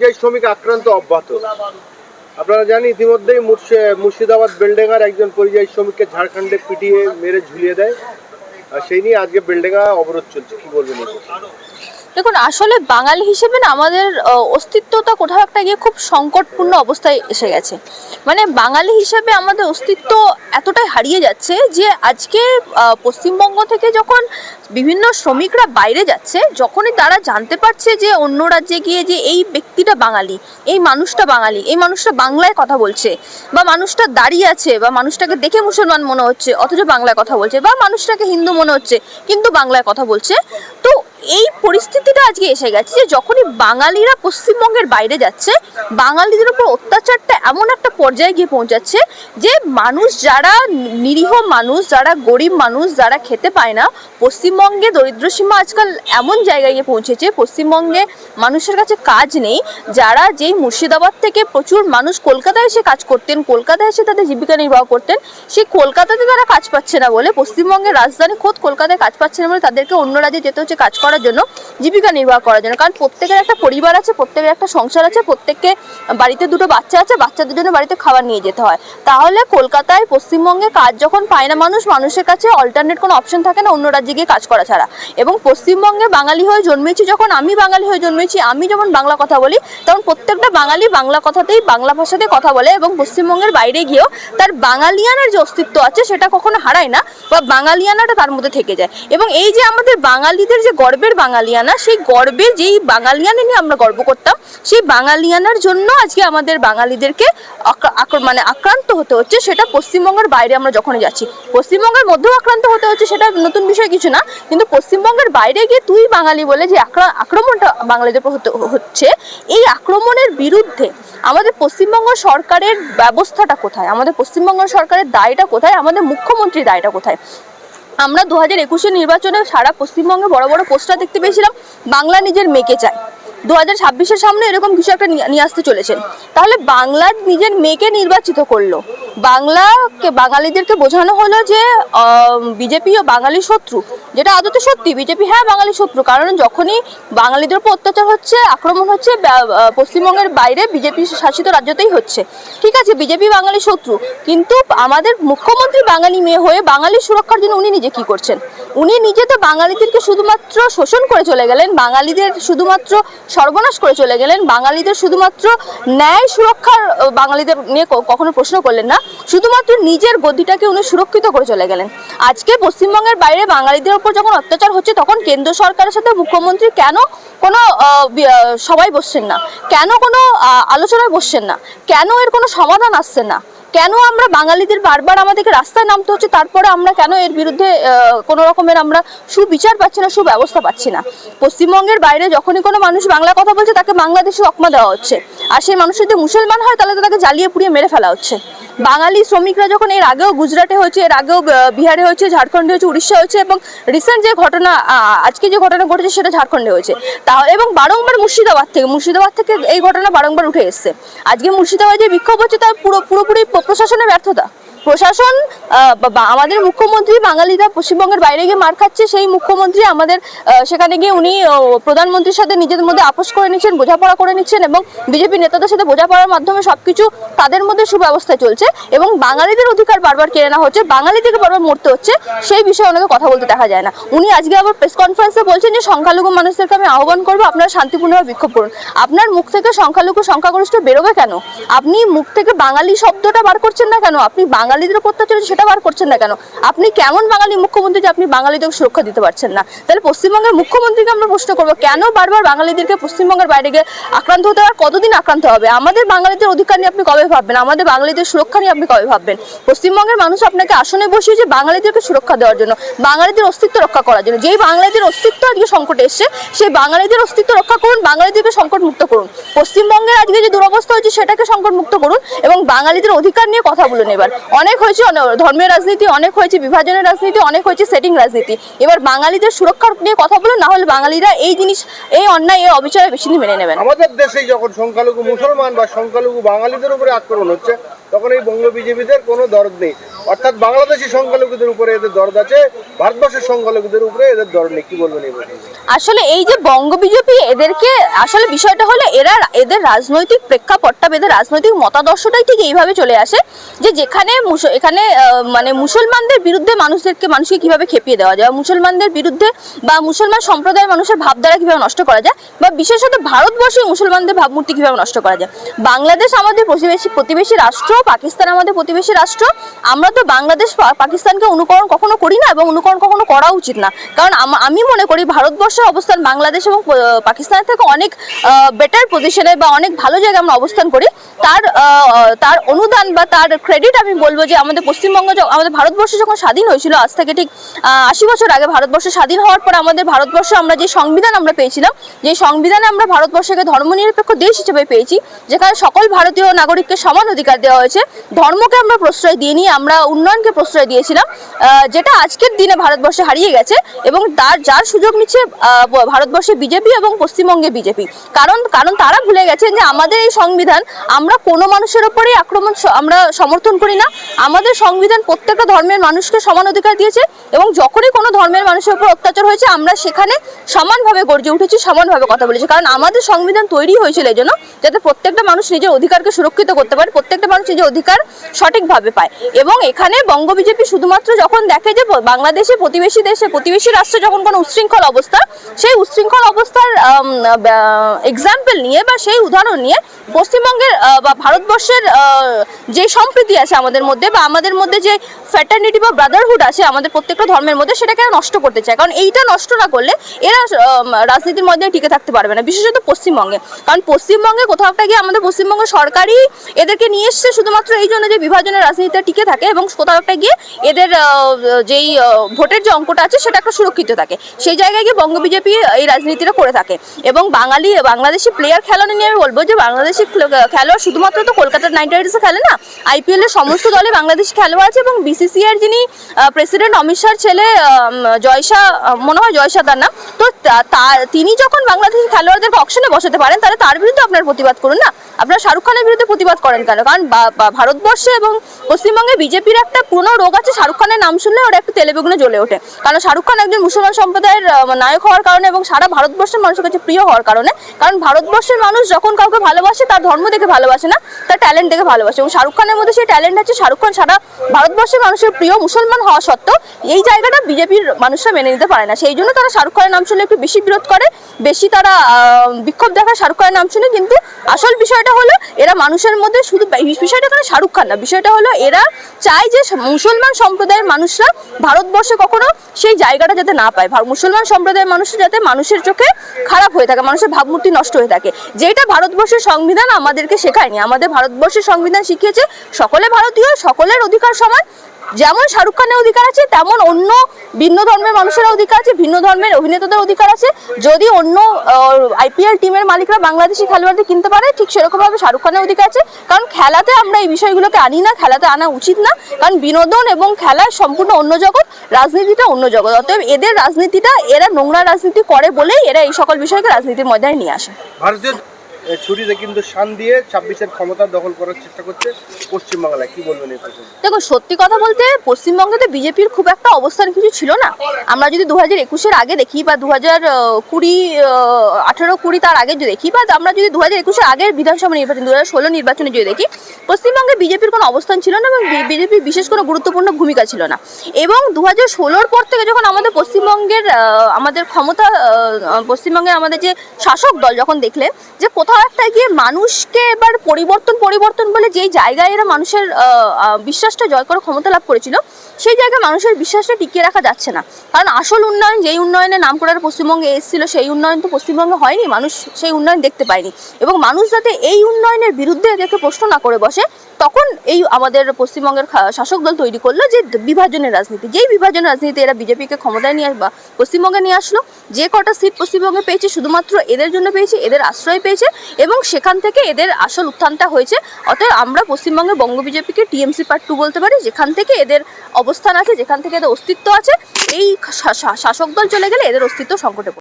যে শ্রমিক আক্রান্ত অব্যাহত। আপনারা জানেন ইতিমধ্যেই মুর্শিদাবাদ বেলডাঙ্গার একজন পরিযায়ী শ্রমিককে ঝাড়খণ্ডে পিটিয়ে মেরে ঝুলিয়ে দেয়। আর সেই নিয়ে আজকে বেলডাঙ্গা অবরোধ চলছে, কি বলবেন? দেখুন, আসলে বাঙালি হিসেবে না আমাদের অস্তিত্বটা কোথাও একটা গিয়ে খুব সংকটপূর্ণ অবস্থায় এসে গেছে। মানে বাঙালি হিসেবে আমাদের অস্তিত্ব এতটাই হারিয়ে যাচ্ছে যে আজকে পশ্চিমবঙ্গ থেকে যখন বিভিন্ন শ্রমিকরা বাইরে যাচ্ছে, যখনই তারা জানতে পারছে যে অন্য রাজ্যে গিয়ে যে এই ব্যক্তিটা বাঙালি, এই মানুষটা বাঙালি, এই মানুষটা বাংলায় কথা বলছে, বা মানুষটা দাঁড়িয়ে আছে, বা মানুষটাকে দেখে মুসলমান মনে হচ্ছে অথচ বাংলায় কথা বলছে, বা মানুষটাকে হিন্দু মনে হচ্ছে কিন্তু বাংলায় কথা বলছে, তো এই পরিস্থিতিটা আজকে এসে গেছে যে যখনই বাঙালিরা পশ্চিমবঙ্গের বাইরে যাচ্ছে, বাঙালিদের উপর অত্যাচারটা এমন একটা পর্যায়ে গিয়ে পৌঁছাচ্ছে যে মানুষ, যারা নিরীহ মানুষ, যারা গরিব মানুষ, যারা খেতে পায় না, পশ্চিমবঙ্গে দরিদ্রসীমা আজকাল এমন জায়গায় গিয়ে পৌঁছেছে, পশ্চিমবঙ্গে মানুষের কাছে কাজ নেই। যারা যেই মুর্শিদাবাদ থেকে প্রচুর মানুষ কলকাতায় এসে কাজ করতেন, কলকাতায় এসে তাদের জীবিকা নির্বাহ করতেন, সেই কলকাতাতে তারা কাজ পাচ্ছে না বলে, পশ্চিমবঙ্গের রাজধানী খোদ কলকাতায় কাজ পাচ্ছে না বলে তাদেরকে অন্য রাজ্যে যেতে হচ্ছে কাজ করার জন্য, জীবিকা নির্বাহ করার জন্য। কারণ প্রত্যেকের একটা পরিবার আছে, প্রত্যেকের একটা সংসার আছে, প্রত্যেককে বাড়িতে দুটো বাচ্চা আছে, বাচ্চাদের জন্য বাড়িতে খাবার নিয়ে যেতে হয়। তাহলে কলকাতায় পশ্চিমবঙ্গে কাজ যখন পায় না মানুষ, মানুষের কাছে অল্টারনেট কোনো অপশন থাকে না অন্য রাজ্যে গিয়ে কাজ করা ছাড়া। এবং পশ্চিমবঙ্গে বাঙালি হয়ে জন্মেছি, যখন আমি বাঙালি হয়ে জন্মেছি, আমি যেমন বাংলা কথা বলি, তখন প্রত্যেকটা বাঙালি বাংলা কথাতেই, বাংলা ভাষাতেই কথা বলে, এবং পশ্চিমবঙ্গের বাইরে গিয়েও তার বাঙালিয়ানার যে অস্তিত্ব আছে সেটা কখনো হারায় না, বা বাঙালিয়ানাটা তার মধ্যে থেকে যায়। এবং এই যে আমাদের বাঙালিদের যে গর্বের বাঙালিয়ানা, সেই গর্বে যেই বাঙালিয়ানা নিয়ে আমরা গর্ব করতাম, সেই বাঙালিয়ানার জন্য আজকে আমাদের বাঙালিদেরকে আক্রান্ত হতে হচ্ছে। সেটা পশ্চিমবঙ্গের বাইরে আমরা যখনই যাচ্ছি, পশ্চিমবঙ্গের মধ্যেও আক্রান্ত হতে হচ্ছে, সেটা নতুন বিষয় কিছু না, কিন্তু পশ্চিমবঙ্গের বাইরে গিয়ে তুই বাঙালি বলে যে আক্রমণটা বাঙালিদের উপর হচ্ছে, এই আক্রমণের বিরুদ্ধে আমাদের পশ্চিমবঙ্গ সরকারের ব্যবস্থাটা কোথায়, আমাদের পশ্চিমবঙ্গ সরকারের দায়টা কোথায়, আমাদের মুখ্যমন্ত্রীর দায়টা কোথায়? আমরা 2021 নির্বাচনে সারা পশ্চিমবঙ্গে বড় বড় পোস্টার দেখতে পেয়েছিলাম, বাংলা নিজের মেয়েকে চায়। 2026-এর সামনে এরকম কিছু একটা নিয়ে আসতে চলেছেন। তাহলে বাংলা নিজের মেয়েকে নির্বাচিত করলো, বাঙালিদেরকে বোঝানো হলো যে বিজেপি ও বাঙালি শত্রু, যেটা আদতে সত্যি। বিজেপি হ্যাঁ বাঙালি শত্রু, কারণ যখনই বাঙালিদের উপর অত্যাচার হচ্ছে, আক্রমণ হচ্ছে, পশ্চিমবঙ্গের বাইরে বিজেপি শাসিত রাজ্যতেই হচ্ছে, ঠিক আছে, বিজেপি বাঙালি শত্রু। কিন্তু আমাদের মুখ্যমন্ত্রী বাঙালি মেয়ে হয়ে বাঙালির সুরক্ষার জন্য উনি নিজে কি করছেন? উনি নিজে তো বাঙালিদেরকে শুধুমাত্র শোষণ করে চলে গেলেন, বাঙালিদের শুধুমাত্র সর্বনাশ করে চলে গেলেন, বাঙালিদের শুধুমাত্র ন্যায় সুরক্ষার বাঙালিদের নিয়ে কখনো প্রশ্ন করলেন না, শুধুমাত্র নিজের গদিটাকে উনি সুরক্ষিত করে চলে গেলেন। আজকে পশ্চিমবঙ্গের বাইরে বাঙালিদের উপর যখন অত্যাচার হচ্ছে, তখন কেন্দ্র সরকারের সাথে মুখ্যমন্ত্রী কেন কোনো সবাই বসছেন না, কেন কোনো আলোচনায় বসছেন না, কেন এর কোনো সমাধান আসছে না? কেন আমরা বাঙালিদের বারবার আমাদেরকে রাস্তায় নামতে হচ্ছে, তারপরে আমরা কেন এর বিরুদ্ধে কোনো রকমের আমরা সুবিচার পাচ্ছি না, সুব্যবস্থা পাচ্ছি না? পশ্চিমবঙ্গের বাইরে যখনই কোনো মানুষ বাংলা কথা বলছে, তাকে বাংলাদেশে তকমা দেওয়া হচ্ছে, আর সেই মানুষ যদি মুসলমান হয় তাহলে তাকে জ্বালিয়ে পুড়িয়ে মেরে ফেলা হচ্ছে। বাঙালি শ্রমিকরা যখন এর আগেও গুজরাটে হয়েছে, এর আগেও বিহারে হয়েছে, ঝাড়খণ্ডে হয়েছে, উড়িষ্যা হয়েছে, এবং রিসেন্ট যে ঘটনা, আজকে যে ঘটনা ঘটেছে সেটা ঝাড়খণ্ডে হয়েছে, এবং বারংবার মুর্শিদাবাদ থেকে এই ঘটনা বারংবার উঠে এসছে। আজকে মুর্শিদাবাদে যে বিক্ষোভ হচ্ছে তার পুরোপুরি প্রশাসনের ব্যর্থতা। প্রশাসন, আমাদের মুখ্যমন্ত্রী বাঙালিরা পশ্চিমবঙ্গের বাইরে গিয়ে মার খাচ্ছে, সেই মুখ্যমন্ত্রী আমাদের সেখানে গিয়ে উনি প্রধানমন্ত্রীর সাথে নিজেদের মধ্যে আপোষ করে নিচ্ছেন, বোঝাপড়া করে নিচ্ছেন, এবং বিজেপি নেতাদের সাথে বোঝাপড়ার মাধ্যমে সবকিছু তাদের মধ্যে সুব্যবস্থায় চলছে, এবং বাঙালিদের অধিকার বারবার কেড়ে নেওয়া হচ্ছে, বাঙালিদেরকে বারবার মরতে হচ্ছে, সেই বিষয়ে ওনাকে কথা বলতে দেখা যায় না। উনি আজকে আবার প্রেস কনফারেন্সে বলছেন যে সংখ্যালঘু মানুষদেরকে আমি আহ্বান করবো, আপনারা শান্তিপূর্ণভাবে বিক্ষোভ করুন। আপনার মুখ থেকে সংখ্যালঘু সংখ্যাগরিষ্ঠ বেরোবে কেন? আপনি মুখ থেকে বাঙালি শব্দটা বার করছেন না কেন? আপনি বাঙালিদের উপর অত্যাচার সেটা বার করছেন না কেন? আপনি কেমন বাঙালি মুখ্যমন্ত্রী যে আপনি বাঙালিদের সুরক্ষা দিতে পারছেন না? তাহলে পশ্চিমবঙ্গের মুখ্যমন্ত্রীকে আমরা প্রশ্ন করবো, কেন বারবার বাঙালিদেরকে পশ্চিমবঙ্গের বাইরে গিয়ে আক্রান্ত হতে হবে? আর কতদিন আক্রান্ত হবে? আমাদের বাঙালিদের অধিকার নিয়ে আপনি কবে ভাববেন? আমাদের বাঙালিদের সুরক্ষা নিয়ে আপনি কবে ভাববেন? পশ্চিমবঙ্গের মানুষ আপনাকে আসনে বসিয়েছে বাঙালিদেরকে সুরক্ষা দেওয়ার জন্য, বাঙালিদের অস্তিত্ব রক্ষা করার জন্য। যেই বাঙালিদের অস্তিত্ব আজকে সংকটে এসছে, সেই বাঙালিদের অস্তিত্ব রক্ষা করুন, বাঙালিদেরকে সংকট মুক্ত করুন। পশ্চিমবঙ্গের আজকে যে দুরবস্থা হয়েছে সেটাকে সংকট মুক্ত করুন, এবং বাঙালিদের অধিকার নিয়ে কথা বলুন। এবার অনেক হয়েছে ধর্মের রাজনীতি, অনেক হয়েছে বিভাজনের রাজনীতি, অনেক হয়েছে সেটিং রাজনীতি। এবার বাঙালিদের সুরক্ষার নিয়ে কথা বলুন, না হলে বাঙালিরা এই জিনিস, এই অন্যায়, এই অবিচারে বেশি দিন মেনে নেবেন। আমাদের দেশে যখন সংখ্যালঘু মুসলমান বা সংখ্যালঘু বাঙালিদের উপরে আক্রমণ হচ্ছে, তখন এই বঙ্গ বিজেপিদের কোনো দরদ নেই। অর্থাৎ বাংলাদেশি সংখ্যালঘুদের উপরে এদের দরদ আছে, ভারতবর্ষের সংখ্যালঘুদের উপরে এদের দরদ নেই, কি বলবেন এই ব্যাপারে? আসলে এই যে বঙ্গ বিজেপি, এদেরকে আসলে বিষয়টা হলো এদের রাজনৈতিক প্রেক্ষাপটটা, এদের রাজনৈতিক মতাদর্শটাই ঠিক এইভাবে চলে আসে যে যেখানে এখানে মানে মুসলমানদের বিরুদ্ধে মানুষকে কিভাবে খেপিয়ে দেওয়া যায়, মুসলমানদের বিরুদ্ধে বা মুসলমান সম্প্রদায়ের মানুষের ভাবধারা কিভাবে নষ্ট করা যায়, বা বিশেষত ভারতবর্ষে মুসলমানদের ভাবমূর্তি কিভাবে নষ্ট করা যায়। বাংলাদেশ আমাদের প্রতিবেশী রাষ্ট্র, পাকিস্তান আমাদের প্রতিবেশী রাষ্ট্র। আমরা তো বাংলাদেশ পাকিস্তানকে অনুকরণ কখনো করি না এবং অনুকরণ কখনো করা উচিত না, কারণ আমি মনে করি ভারতবর্ষের অবস্থান বাংলাদেশ এবং পাকিস্তানের থেকে অনেক বেটার পজিশনে বা অনেক ভালো জায়গায় আমরা অবস্থান করি। তার অনুদান বা তার ক্রেডিট আমি বলবো যে আমাদের পশ্চিমবঙ্গ, আমাদের ভারতবর্ষ যখন স্বাধীন হয়েছিল আজ থেকে ঠিক 80 বছর আগে, ভারতবর্ষ স্বাধীন হওয়ার পর আমাদের ভারতবর্ষে আমরা যে সংবিধান আমরা পেয়েছিলাম, যে সংবিধানে আমরা ভারতবর্ষকে ধর্মনিরপেক্ষ দেশ হিসেবে পেয়েছি, যেখানে সকল ভারতীয় নাগরিককে সমান অধিকার দেওয়া হয়েছে, ধর্মকে আমরা প্রশ্রয় দিয়ে নিয়ে আমরা উন্নয়নকে প্রশ্রয় দিয়েছিলাম, যেটা আজকের দিনে ভারতবর্ষে হারিয়ে গেছে। এবং যার সুযোগ নিচ্ছে ভারতবর্ষে বিজেপি এবং পশ্চিমবঙ্গে বিজেপি, কারণ তারা ভুলে গেছেন যে আমাদের এই সংবিধান, আমরা কোনো মানুষের ওপরেই আক্রমণ আমরা সমর্থন করি না। আমাদের সংবিধান প্রত্যেকটা ধর্মের মানুষকে সমান অধিকার দিয়েছে এবং যখনই কোনো ধর্মের মানুষের উপর অত্যাচার হয়েছে আমরা সেখানে সমানভাবে গর্জে উঠেছি, সমানভাবে কথা বলেছি, কারণ আমাদের সংবিধান তৈরি হয়েছিল এই জন্য যাতে প্রত্যেকটা মানুষ নিজের অধিকারকে সুরক্ষিত করতে পারে, প্রত্যেকটা মানুষ নিজের অধিকার সঠিকভাবে পায়। এবং এখানে বঙ্গ বিজেপি শুধুমাত্র যখন দেখে যে বাংলাদেশে প্রতিবেশী রাষ্ট্রে যখন কোনো উচ্ছৃঙ্খল অবস্থা, সেই উচ্ছৃঙ্খল অবস্থার এক্সাম্পল নিয়ে বা সেই উদাহরণ নিয়ে পশ্চিমবঙ্গের বা ভারতবর্ষের যে সম্প্রীতি আছে আমাদের মধ্যে, বা আমাদের মধ্যে যে ফ্র্যাটার্নিটি বা ব্রাদারহুড আছে আমাদের প্রত্যেকটা ধর্মের মধ্যে, সেটাকে নষ্ট করতে চায়। কারণ এইটা নষ্ট না করলে এরা রাজনীতির মধ্যে টিকে থাকতে পারবে না, বিশেষত পশ্চিমবঙ্গে। কারণ পশ্চিমবঙ্গে কোথাও একটা গিয়ে আমাদের পশ্চিমবঙ্গ সরকারই এদেরকে নিয়ে এসছে শুধুমাত্র এই জন্য যে বিভাজনের রাজনীতিটা টিকে থাকে এবং কোথাও একটা গিয়ে এদের যেই ভোটের যে অঙ্কটা আছে সেটা একটা সুরক্ষিত থাকে, সেই জায়গায় গিয়ে বঙ্গ বিজেপি এই রাজনীতিটা করে থাকে। এবং বাংলাদেশি প্লেয়ার খেলানো নিয়ে আমি বলবো যে বাংলাদেশি খেলোয়াড় শুধুমাত্র তো কলকাতা নাইট রাইডার্সে খেলে না, IPL এর সমস্ত দলে বাংলাদেশি খেলোয়াড় আছে। এবং BCCI এর যিনি প্রেসিডেন্ট অমিত শাহর ছেলে মনে হয় জয়শা তার নাম, তো তিনি যখন বাংলাদেশি খেলোয়াড়দেরকে অকশনে বসাতে পারেন, তাহলে তার বিরুদ্ধে আপনার প্রতিবাদ করুন না। আপনারা শাহরুখ খানের বিরুদ্ধে প্রতিবাদ করেন কেন? কারণ ভারতবর্ষে এবং পশ্চিমবঙ্গে বিজেপির একটা পুরনো রোগ আছে, শাহরুখ খানের নাম শুনলে ওরা একটু তেলেবেগুনে জ্বলে ওঠে। কারণ শাহরুখ খান একজন মুসলমান সম্প্রদায়ের নায়ক হওয়ার কারণে এবং সারা ভারতবর্ষের মানুষের কাছে প্রিয় হওয়ার কারণে। কারণ ভারতবর্ষের মানুষ যখন কাউকে ভালোবাসে তার ধর্ম দেখে ভালোবাসে না, তার ট্যালেন্ট দেখে ভালোবাসে। এবং শাহরুখ খানের মধ্যে সেই ট্যালেন্ট আছে। শাহরুখ খান সারা ভারতবর্ষের মানুষের প্রিয় মুসলমান হওয়া সত্ত্বেও এই জায়গাটা বিজেপির মানুষরা মেনে নিতে পারে না, সেই জন্য তারা শাহরুখ খানের নাম শুনলে একটু বেশি বিরোধ করে, বেশি তারা বিক্ষোভ দেখায় শাহরুখ খানের নাম শুনে। কিন্তু আসল বিষয়টা হলো এরা মানুষের মধ্যে শুধু বিষয়টা এখানে শাহরুখ খান না, বিষয়টা হলো এরা চায় যে মুসলমান সম্প্রদায়ের মানুষরা ভারতবর্ষে কখনো সেই জায়গাটা যাতে না পায়, মুসলমান সম্প্রদায়ের মানুষরা যাতে মানুষের চোখে খারাপ হয়ে থাকে, মানুষের ভাবমূর্তি নষ্ট হয়ে থাকে, যেটা ভারতবর্ষের সংবিধান আমাদেরকে শেখায়নি। আমাদের ভারতবর্ষের সংবিধান শিখিয়েছে সকলে ভারতীয়, সকলের অধিকার সমান। যেমন শাহরুখ খানের অধিকার আছে তেমন অন্য ভিন্ন ধর্মের মানুষের অধিকার আছে, ভিন্ন ধর্মের অভিনেতাদের অধিকার আছে। যদি অন্য IPL টিমের মালিকরা বাংলাদেশি খেলোয়াড়দের কিনতে পারে, ঠিক সেরকমভাবে শাহরুখ খানের অধিকার আছে। কারণ খেলাতে আমরা এই বিষয়গুলোকে আনি না, খেলাতে আনা উচিত না, কারণ বিনোদন এবং খেলা সম্পূর্ণ অন্য জগৎ, রাজনীতিটা অন্য জগৎ। অতএব এদের রাজনীতিটা, এরা নোংরা রাজনীতি করে বলেই এরা এই সকল বিষয়কে রাজনীতির ময়দানে নিয়ে আসে। ভারতীয় ছুরিতে কিন্তু শান দিয়ে 26-এর ক্ষমতা দখল করার চেষ্টা করছে পশ্চিমবাংলায়, কি বলবেন এই প্রসঙ্গে? দেখো, সত্যি কথা বলতে পশ্চিমবঙ্গে তো বিজেপির খুব একটা অবস্থান কিছু ছিল না। আমরা যদি 2021-এর আগে দেখি বা 2018-20 তার আগে যদি দেখি, বা আমরা যদি 2021-এর আগের বিধানসভা নির্বাচন 2016 নির্বাচনে যদি দেখি, পশ্চিমবঙ্গে বিজেপির কোনো অবস্থান ছিল না এবং বিজেপির বিশেষ কোনো গুরুত্বপূর্ণ ভূমিকা ছিল না। এবং 2016-র পর থেকে যখন আমাদের পশ্চিমবঙ্গের আমাদের ক্ষমতা, পশ্চিমবঙ্গের আমাদের যে শাসক দল যখন দেখলেন যে কোথাও একটা গিয়ে মানুষকে এবার পরিবর্তন বলে যেই জায়গায় এরা মানুষের বিশ্বাসটা জয় করে ক্ষমতা লাভ করেছিল, সেই জায়গায় মানুষের বিশ্বাসটা টিকিয়ে রাখা যাচ্ছে না। কারণ আসল উন্নয়ন, যেই উন্নয়নের নাম করে পশ্চিমবঙ্গে এসেছিল, সেই উন্নয়ন তো পশ্চিমবঙ্গে হয়নি, মানুষ সেই উন্নয়ন দেখতে পায়নি। এবং মানুষ যাতে এই উন্নয়নের বিরুদ্ধে এদেরকে প্রশ্ন না করে বসে, তখন এই আমাদের পশ্চিমবঙ্গের শাসক দল তৈরি করলো যে বিভাজনের রাজনীতি। যেই বিভাজনের রাজনীতি এরা বিজেপিকে ক্ষমতায় নিয়ে বা পশ্চিমবঙ্গে নিয়ে আসলো, যে কটা সিট পশ্চিমবঙ্গে পেয়েছে শুধুমাত্র এদের জন্য পেয়েছে, এদের আশ্রয় পেয়েছে এবং সেখান থেকে এদের আসল উত্থানটা হয়েছে। অতএব আমরা পশ্চিমবঙ্গে বঙ্গ বিজেপিকে TMC Part 2 বলতে পারি, যেখান থেকে এদের অবস্থান আছে, যেখান থেকে এদের অস্তিত্ব আছে। এই শাসক দল চলে গেলে এদের অস্তিত্ব সংকটে পড়ে।